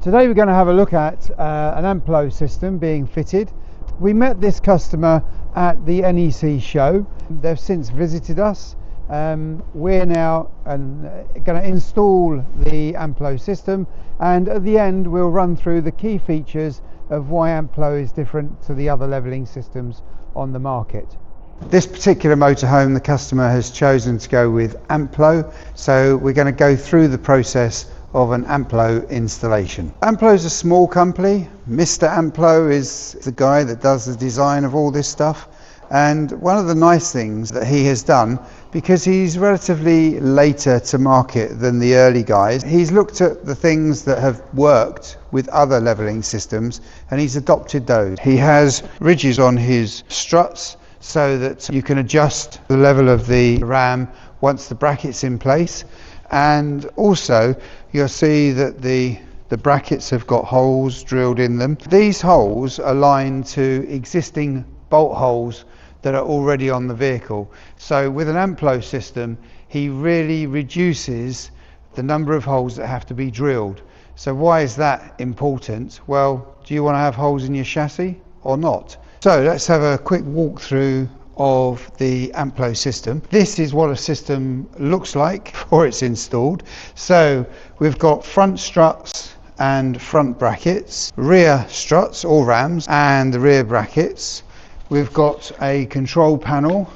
Today we're going to have a look at an Amplo system being fitted. We met this customer at the NEC show. They've since visited us. We're now going to install the Amplo system, and at the end we'll run through the key features of why Amplo is different to the other levelling systems on the market. This particular motorhome, the customer has chosen to go with Amplo, so we're going to go through the process of an Amplo installation. Amplo is a small company. Mr. Amplo is the guy that does the design of all this stuff, and one of the nice things that he has done, because he's relatively later to market than the early guys, he's looked at the things that have worked with other levelling systems and he's adopted those. He has ridges on his struts so that you can adjust the level of the ram once the bracket's in place, and also you'll see that the brackets have got holes drilled in them. These holes align to existing bolt holes that are already on the vehicle. So with an Amplo system, he really reduces the number of holes that have to be drilled. So why is that important? Well, do you want to have holes in your chassis or not? So let's have a quick walkthrough of the Amplo system. This is what a system looks like before it's installed. So we've got front struts and front brackets, rear struts or rams and the rear brackets. We've got a control panel,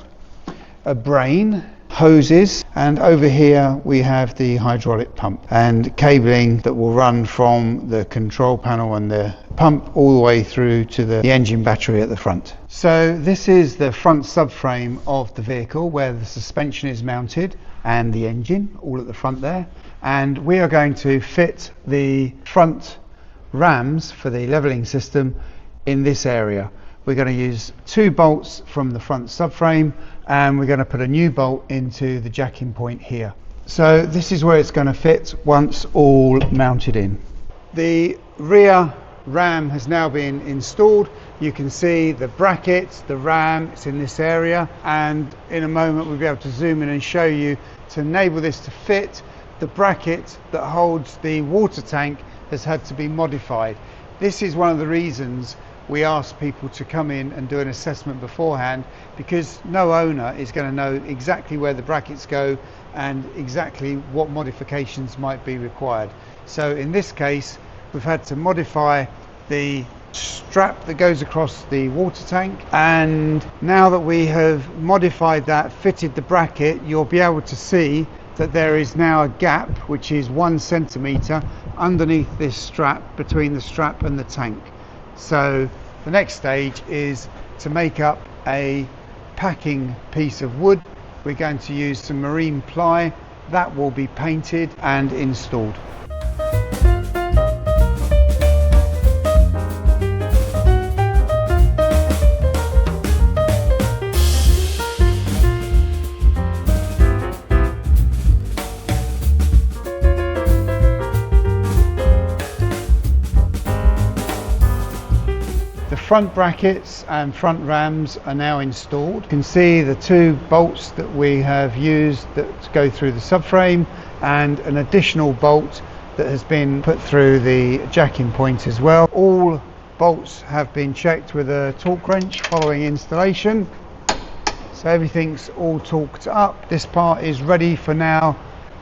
a brain, hoses, and over here we have the hydraulic pump and cabling that will run from the control panel and the pump all the way through to the engine battery at the front. So this is the front subframe of the vehicle where the suspension is mounted and the engine all at the front there, and we are going to fit the front rams for the levelling system in this area. We're going to use 2 bolts from the front subframe and we're going to put a new bolt into the jacking point here. So this is where it's going to fit once all mounted in. The rear ram has now been installed. You can see the bracket, the ram, it's in this area, and in a moment we'll be able to zoom in and show you. To enable this to fit, the bracket that holds the water tank has had to be modified. This is one of the reasons we ask people to come in and do an assessment beforehand, because no owner is going to know exactly where the brackets go and exactly what modifications might be required. So in this case we've had to modify the strap that goes across the water tank, and now that we have modified that, fitted the bracket, you'll be able to see that there is now a gap which is 1 centimetre underneath this strap, between the strap and the tank. So the next stage is to make up a packing piece of wood. We're going to use some marine ply that will be painted and installed. The front brackets and front rams are now installed. You can see the 2 bolts that we have used that go through the subframe and an additional bolt that has been put through the jacking point as well. All bolts have been checked with a torque wrench following installation. So everything's all torqued up. This part is ready for now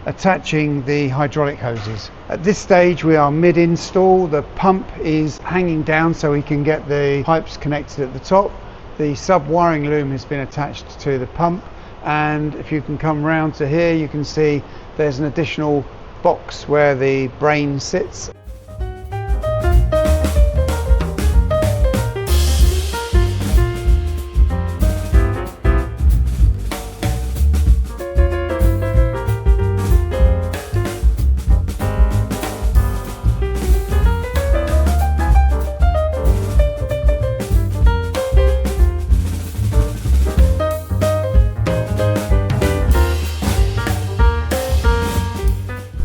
attaching the hydraulic hoses. At this stage we are mid-install. The pump is hanging down so we can get the pipes connected at the top. The sub-wiring loom has been attached to the pump, and if you can come round to here you can see there's an additional box where the brain sits.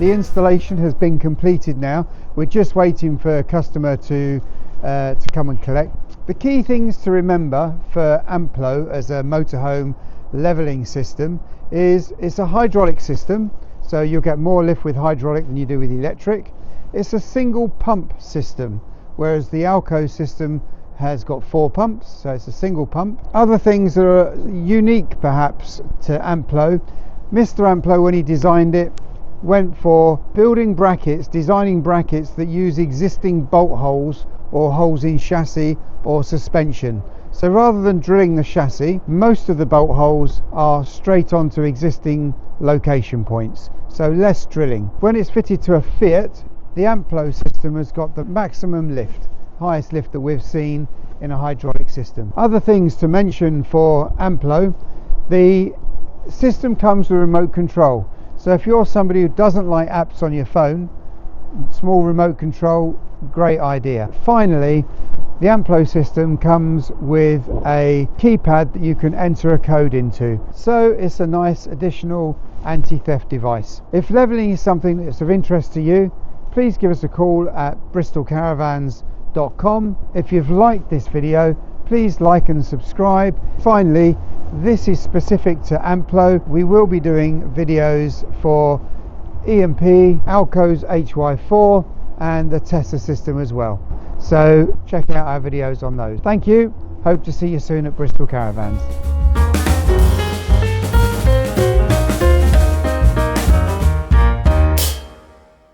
The installation has been completed now. We're just waiting for a customer to come and collect. The key things to remember for Amplo as a motorhome levelling system is it's a hydraulic system, so you'll get more lift with hydraulic than you do with electric. It's a single pump system, whereas the Alco system has got 4 pumps, so it's a single pump. Other things that are unique perhaps to Amplo, Mr. Amplo, when he designed it, went for building brackets, designing brackets that use existing bolt holes or holes in chassis or suspension. So rather than drilling the chassis, most of the bolt holes are straight onto existing location points, so less drilling. When it's fitted to a Fiat, the Amplo system has got the maximum lift, highest lift that we've seen in a hydraulic system. Other things to mention for Amplo, the system comes with remote control. So if you're somebody who doesn't like apps on your phone, small remote control, great idea. Finally, the Amplo system comes with a keypad that you can enter a code into. So it's a nice additional anti-theft device. If levelling is something that's of interest to you, please give us a call at bristolcaravans.com. If you've liked this video, please like and subscribe. Finally, this is specific to Amplo. We will be doing videos for EMP, Alco's HY4 and the Tesla system as well. So check out our videos on those. Thank you. Hope to see you soon at Bristol Caravans.